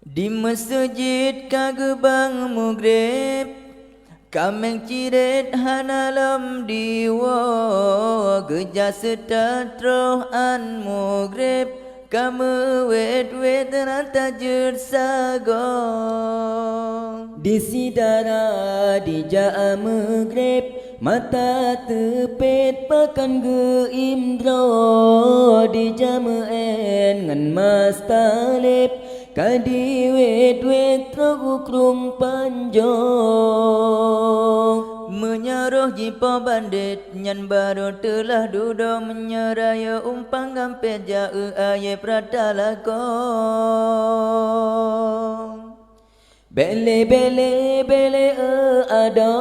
Di masjid kagebang mugrib Kameng ciret hanalam diwa Geja sedatroh an mugrib Kamu wet ranta jersagong Di sidara di jaa maghrib mata tepet pakan geimdro di jameen ngan mas talib kadi wet trogukrung panjong Menyaruh jipa bandit Nyan baru telah dudo menyeraya umpang gampet jauh aye pradalakong Bele ada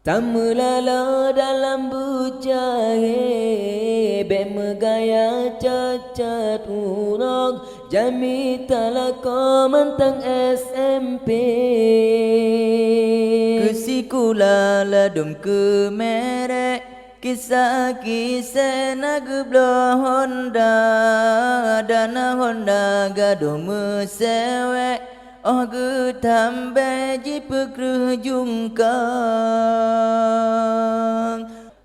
Tamulala dalam bujahe Bemegaya cacat urang Jami talaka mantang SMP Kesikula ladum ke merek Kisah-kisah nageblah Honda Dana Honda gaduh mesewek Oh getambe jipekruh jungkang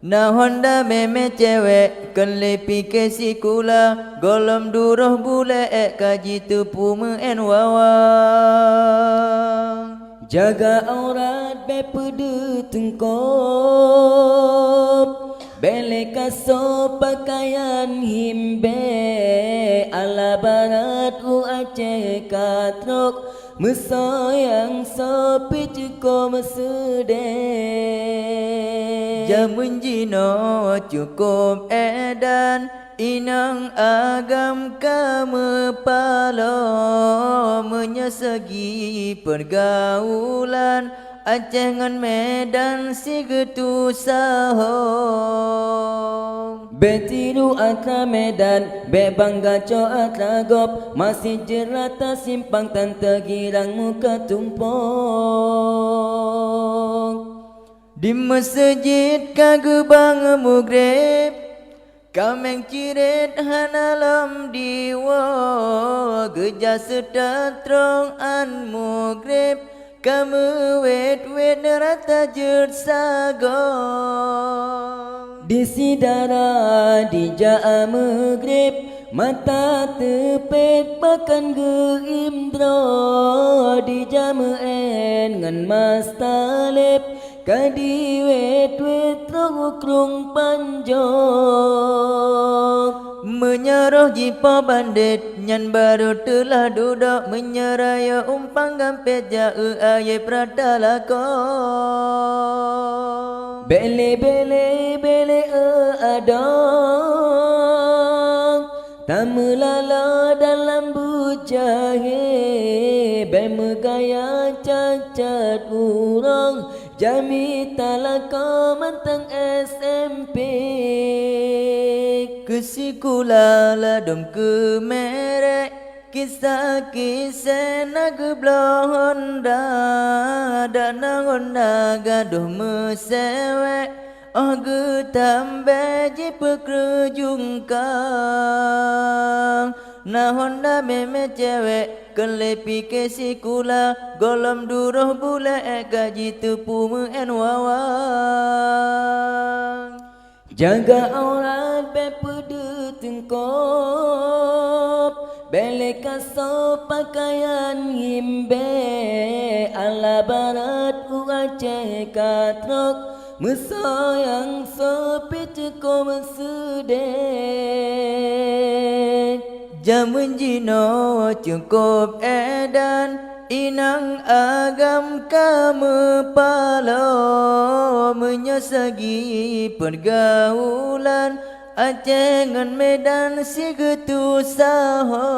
Na Honda meme cewek Kan lepi kesikula Golom duroh bule kaji tepu meen wawang Jaga aurat bepede tengkop Bele kaso pakaian himbe Ala barat u Aceh katrok Mesayang sopi cuko mesudeh Jamun jino cukup edan Inang agam kamu palo Menyesegi pergaulan Aceh ngan Medan si getu sahong Betiru atra Medan Be bangga co atra gop Masih jerata simpang tante girang muka tumpong Di masjid kagebang mugrib Kameng ciret hanalam diwa Geja sedatrong an mugrib Kamu wet rata jersagong Di sidara di jaa maghrib Mata tepet pakan geimdro Di jameen ngan mas talib Kadi wet trogukrung panjong Menyaruh jipa bandit Nyan baru telah duduk menyeraya umpang gampet jauh aye pradalakong Bele ada Tamulala dalam bujahe Bemegaya cacat urang Jami talaka mantang SMP Kesikula ladum ke merek Kisah-kisah nageblah Honda Dana Honda gaduh mesewek Oh getambe jipekruh jungkang Na Honda meme cewek Kelepi kesikula Golom duroh bule gaji tepu meen wawang Jaga aurat bepede tengkop Bele kaso pakaian himbe Ala barat u Aceh katrok Mesayang sopi cuko mesudeh Jamun jino cukup edan Inang agam kamu palo Menyesegi pergaulan Aceh ngan Medan si getu sahong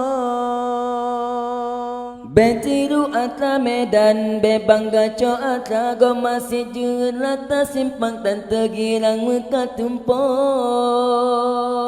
Betiru atra Medan Be bangga co atra go masih jerata simpang tante girang muka tumpong